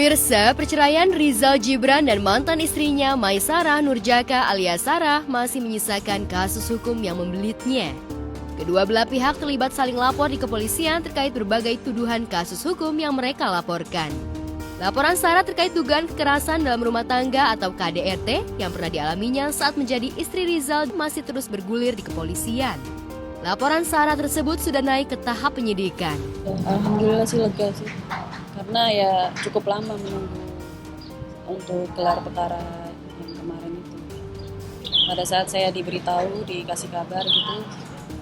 Pemirsa, perceraian Rizal Gibran dan mantan istrinya Maisarah Nurjaka alias Sarah masih menyisakan kasus hukum yang membelitnya. Kedua belah pihak terlibat saling lapor di kepolisian terkait berbagai tuduhan kasus hukum yang mereka laporkan. Laporan Sarah terkait dugaan kekerasan dalam rumah tangga atau KDRT yang pernah dialaminya saat menjadi istri Rizal masih terus bergulir di kepolisian. Laporan Sarah tersebut sudah naik ke tahap penyidikan. Alhamdulillah sih lega sih, karena ya cukup lama menunggu untuk gelar perkara yang kemarin itu. Pada saat saya diberitahu, dikasih kabar gitu,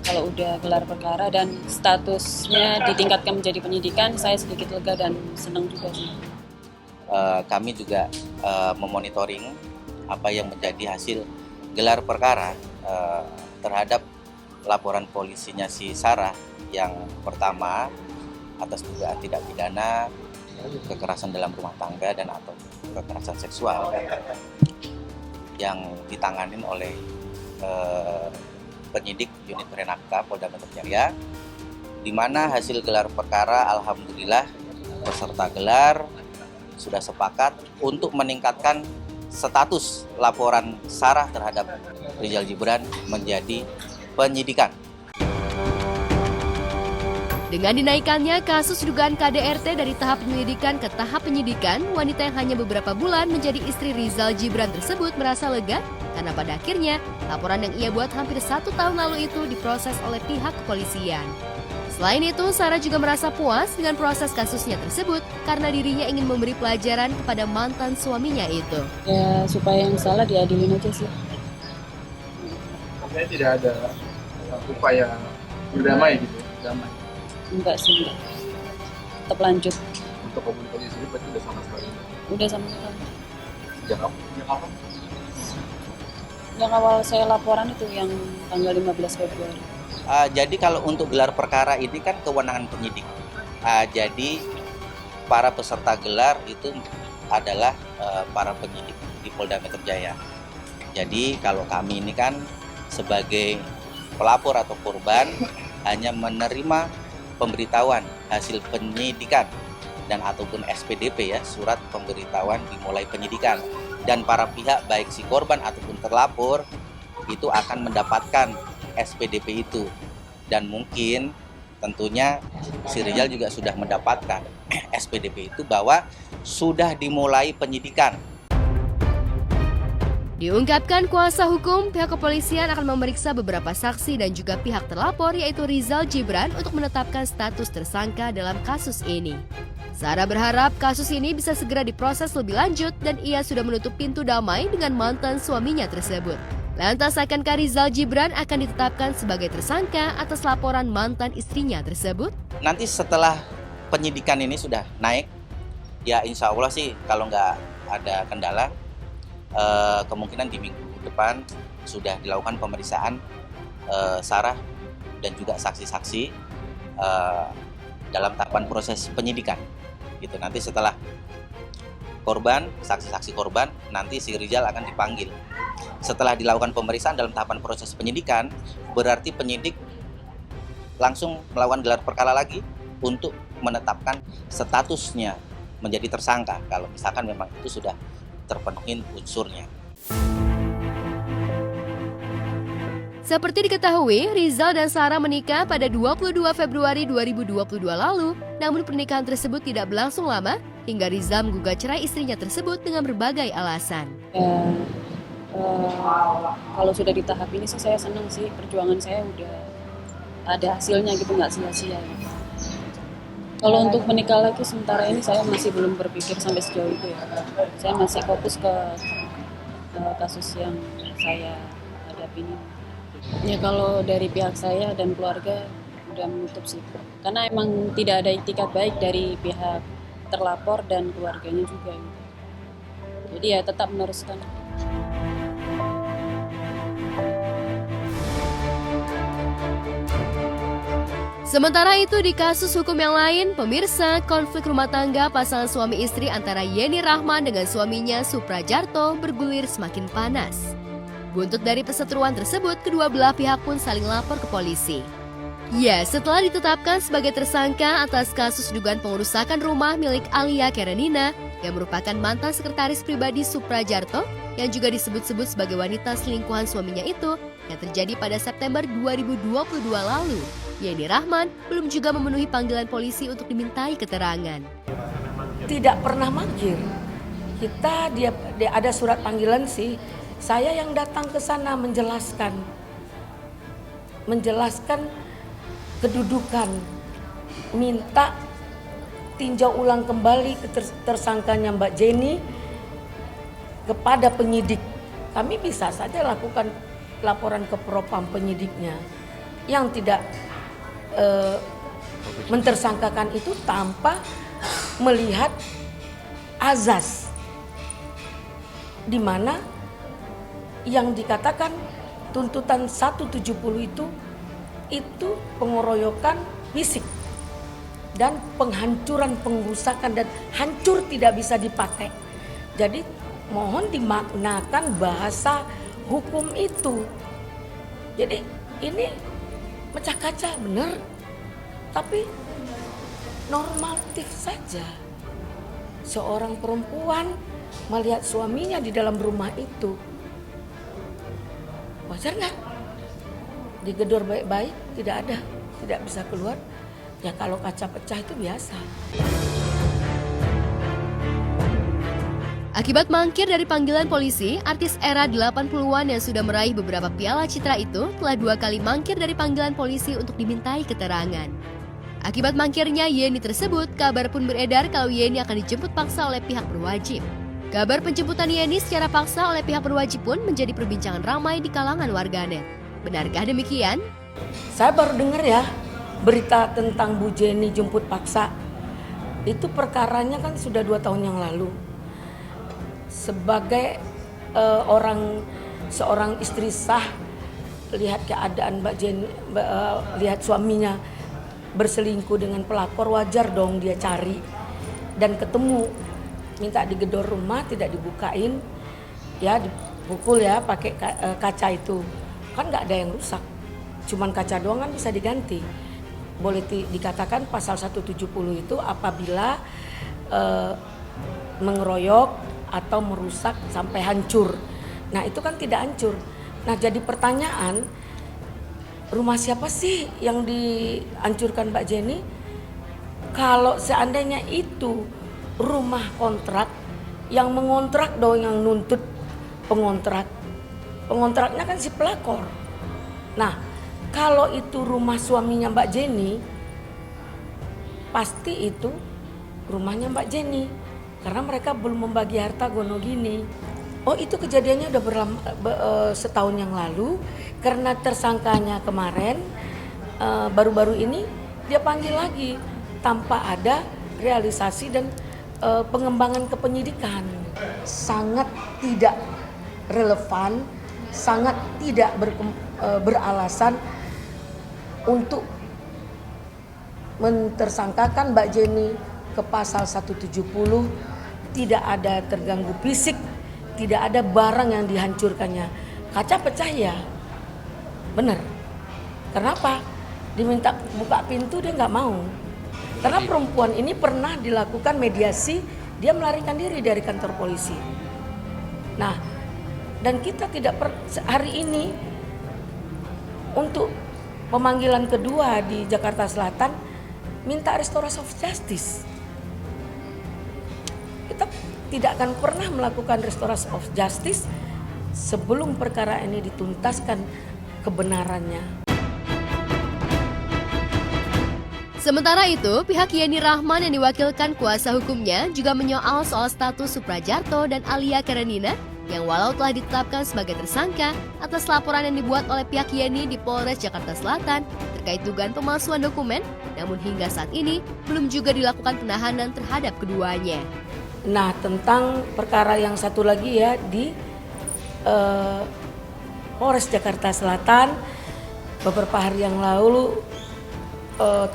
kalau udah gelar perkara dan statusnya ditingkatkan menjadi penyidikan, saya sedikit lega dan senang juga sih. Kami juga memonitoring apa yang menjadi hasil gelar perkara terhadap laporan polisinya si Sarah yang pertama atas dugaan tindak pidana kekerasan dalam rumah tangga dan atau kekerasan seksual yang ditanganin oleh penyidik unit Renakta Polda Metro Jaya, di mana hasil gelar perkara alhamdulillah peserta gelar sudah sepakat untuk meningkatkan status laporan Sarah terhadap Rizal Gibran menjadi penyidikan. Dengan dinaikannya kasus dugaan KDRT dari tahap penyelidikan ke tahap penyidikan, wanita yang hanya beberapa bulan menjadi istri Rizal Gibran tersebut merasa lega karena pada akhirnya laporan yang ia buat hampir 1 tahun lalu itu diproses oleh pihak kepolisian. Selain itu, Sarah juga merasa puas dengan proses kasusnya tersebut karena dirinya ingin memberi pelajaran kepada mantan suaminya itu. Ya supaya yang salah diadilin aja sih. Saya tidak ada upaya berdamai gitu, damai. Enggak sih, enggak. Tetap lanjut. Untuk komunikasi sendiri berarti udah sama sekali. Udah sama sekali. Sejak kapan? Yang awal saya laporan itu yang tanggal 15 Februari. Jadi kalau untuk gelar perkara ini kan kewenangan penyidik. Jadi para peserta gelar itu adalah para penyidik di Polda Metro Jaya. Jadi kalau kami ini kan sebagai pelapor atau korban hanya menerima pemberitahuan hasil penyidikan dan ataupun SPDP ya, surat pemberitahuan dimulai penyidikan, dan para pihak baik si korban ataupun terlapor itu akan mendapatkan SPDP itu, dan mungkin tentunya si Rizal juga sudah mendapatkan SPDP itu bahwa sudah dimulai penyidikan. Diungkapkan kuasa hukum, pihak kepolisian akan memeriksa beberapa saksi dan juga pihak terlapor yaitu Rizal Gibran untuk menetapkan status tersangka dalam kasus ini. Sarah berharap kasus ini bisa segera diproses lebih lanjut dan ia sudah menutup pintu damai dengan mantan suaminya tersebut. Lantas akankah Rizal Gibran akan ditetapkan sebagai tersangka atas laporan mantan istrinya tersebut? Nanti setelah penyidikan ini sudah naik, ya insya Allah sih kalau nggak ada kendala, kemungkinan di minggu depan sudah dilakukan pemeriksaan Sarah dan juga saksi-saksi dalam tahapan proses penyidikan. Gitu. Nanti setelah korban, saksi-saksi korban, nanti si Rizal akan dipanggil. Setelah dilakukan pemeriksaan dalam tahapan proses penyidikan, berarti penyidik langsung melakukan gelar perkara lagi untuk menetapkan statusnya menjadi tersangka kalau misalkan memang itu sudah terpenuhi unsurnya. Seperti diketahui, Rizal dan Sarah menikah pada 22 Februari 2022 lalu, namun pernikahan tersebut tidak berlangsung lama hingga Rizal menggugat cerai istrinya tersebut dengan berbagai alasan. Kalau sudah di tahap ini sih saya senang sih, perjuangan saya udah ada hasilnya gitu, nggak sia-sia. Kalau untuk menikah lagi sementara ini saya masih belum berpikir sampai sejauh itu ya. Saya masih fokus ke kasus yang saya hadapi ini. Ya kalau dari pihak saya dan keluarga udah menutup sih. Karena emang tidak ada itikat baik dari pihak terlapor dan keluarganya juga. Jadi ya tetap meneruskan. Sementara itu di kasus hukum yang lain, pemirsa, konflik rumah tangga pasangan suami istri antara Yeni Rahman dengan suaminya Suprajarto bergulir semakin panas. Buntut dari perseteruan tersebut, kedua belah pihak pun saling lapor ke polisi. Ya, setelah ditetapkan sebagai tersangka atas kasus dugaan pengerusakan rumah milik Alia Karenina, yang merupakan mantan sekretaris pribadi Suprajarto yang juga disebut-sebut sebagai wanita selingkuhan suaminya itu yang terjadi pada September 2022 lalu. Yeni Rahman belum juga memenuhi panggilan polisi untuk dimintai keterangan. Tidak pernah manggil. Dia ada surat panggilan sih. Saya yang datang ke sana menjelaskan kedudukan, minta tinjau ulang kembali tersangkanya Mbak Jenny kepada penyidik. Kami bisa saja lakukan laporan ke propam penyidiknya yang tidak mentersangkakan itu tanpa melihat azas, di mana yang dikatakan tuntutan 170 itu pengeroyokan fisik dan penghancuran, pengrusakan dan hancur tidak bisa dipakai. Jadi mohon dimaknakan bahasa hukum itu. Jadi ini pecah kaca benar, tapi normatif saja. Seorang perempuan melihat suaminya di dalam rumah itu, wajar nggak? Digedor baik-baik, tidak bisa keluar. Ya kalau kaca pecah itu biasa. Akibat mangkir dari panggilan polisi, artis era 80-an yang sudah meraih beberapa piala citra itu telah 2 kali mangkir dari panggilan polisi untuk dimintai keterangan. Akibat mangkirnya Yeni tersebut, kabar pun beredar kalau Yeni akan dijemput paksa oleh pihak berwajib. Kabar penjemputan Yeni secara paksa oleh pihak berwajib pun menjadi perbincangan ramai di kalangan warganet. Benarkah demikian? Saya baru dengar ya berita tentang Bu Jenny jemput paksa. Itu perkaranya kan sudah 2 tahun yang lalu. Sebagai seorang istri sah, lihat keadaan Mbak Jenny, lihat suaminya berselingkuh dengan pelakor, wajar dong dia cari dan ketemu, minta digedor rumah, tidak dibukain, ya dipukul ya pakai kaca itu, kan nggak ada yang rusak, cuman kaca doang kan bisa diganti. Boleh dikatakan pasal 170 itu apabila mengeroyok atau merusak sampai hancur. Nah itu kan tidak hancur. Nah jadi pertanyaan, rumah siapa sih yang dihancurkan Mbak Jenny? Kalau seandainya itu rumah kontrak, yang mengontrak dong yang nuntut pengontrak. Pengontraknya kan si pelakor. Nah kalau itu rumah suaminya Mbak Jenny, pasti itu rumahnya Mbak Jenny. Karena mereka belum membagi harta gono gini. Oh itu kejadiannya udah setahun yang lalu. Karena tersangkanya kemarin baru-baru ini dia panggil lagi tanpa ada realisasi dan pengembangan kepenyidikan. Sangat tidak relevan, sangat tidak beralasan untuk mentersangkakan Mbak Jenny ke pasal 170. Tidak ada terganggu fisik, tidak ada barang yang dihancurkannya. Kaca pecah ya, benar. Kenapa? Diminta buka pintu dia nggak mau. Karena perempuan ini pernah dilakukan mediasi, dia melarikan diri dari kantor polisi. Nah, dan kita tidak hari ini untuk pemanggilan kedua di Jakarta Selatan minta restoration of justice. Kita tidak akan pernah melakukan restoration of justice sebelum perkara ini dituntaskan kebenarannya. Sementara itu, pihak Yeni Rahman yang diwakilkan kuasa hukumnya juga menyoal soal status Suprajarto dan Alia Karenina yang walau telah ditetapkan sebagai tersangka atas laporan yang dibuat oleh pihak Yeni di Polres Jakarta Selatan terkait dugaan pemalsuan dokumen, namun hingga saat ini belum juga dilakukan penahanan terhadap keduanya. Nah, tentang perkara yang satu lagi ya di Polres Jakarta Selatan, beberapa hari yang lalu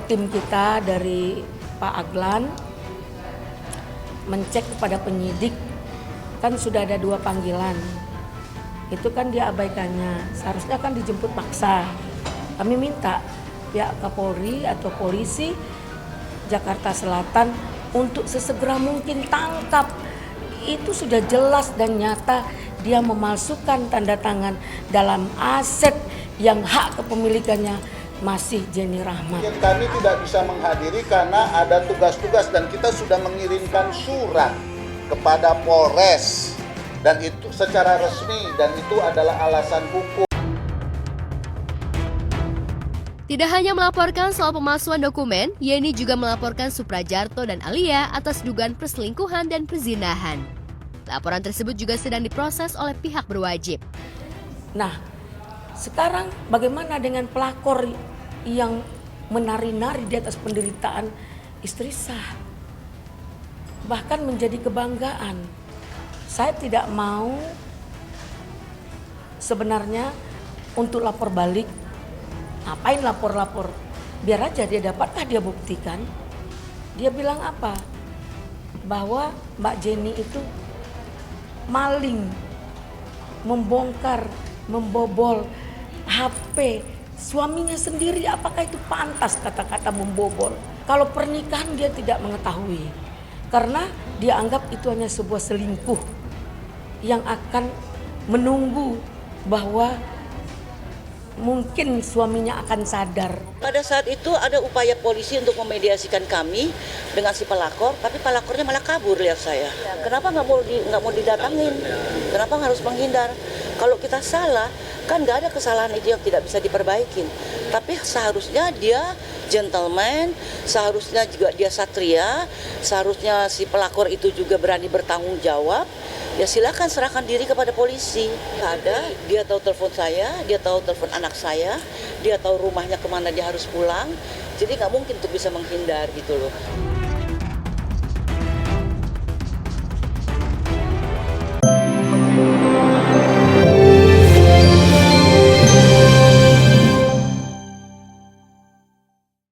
tim kita dari Pak Aglan mencek kepada penyidik, kan sudah ada 2 panggilan, itu kan diabaikannya, seharusnya kan dijemput paksa. Kami minta pihak Kapolri atau polisi Jakarta Selatan untuk sesegera mungkin tangkap. Itu sudah jelas dan nyata dia memalsukan tanda tangan dalam aset yang hak kepemilikannya masih Jenny Rahmat. Kami tidak bisa menghadiri karena ada tugas-tugas dan kita sudah mengirimkan surat kepada Polres dan itu secara resmi dan itu adalah alasan hukum. Tidak hanya melaporkan soal pemalsuan dokumen, Yeni juga melaporkan Suprajarto dan Alia atas dugaan perselingkuhan dan perzinahan. Laporan tersebut juga sedang diproses oleh pihak berwajib. Nah, sekarang bagaimana dengan pelakor yang menari-nari di atas penderitaan istri sah? Bahkan menjadi kebanggaan. Saya tidak mau sebenarnya untuk lapor balik. Ngapain lapor-lapor? Biar aja dia dapatkah dia buktikan. Dia bilang apa? Bahwa Mbak Jenny itu maling, membongkar, membobol HP suaminya sendiri. Apakah itu pantas kata-kata membobol? Kalau pernikahan dia tidak mengetahui. Karena dia anggap itu hanya sebuah selingkuh yang akan menunggu bahwa mungkin suaminya akan sadar. Pada saat itu ada upaya polisi untuk memediasikan kami dengan si pelakor, tapi pelakornya malah kabur lihat saya. Kenapa nggak mau didatangin? Kenapa harus menghindar? Kalau kita salah, kan nggak ada kesalahan itu yang tidak bisa diperbaikin. Tapi seharusnya dia gentleman, seharusnya juga dia satria, seharusnya si pelakor itu juga berani bertanggung jawab. Ya silakan serahkan diri kepada polisi. Ada, dia tahu telepon saya, dia tahu telepon anak saya, dia tahu rumahnya kemana dia harus pulang. Jadi nggak mungkin untuk bisa menghindar gitu loh.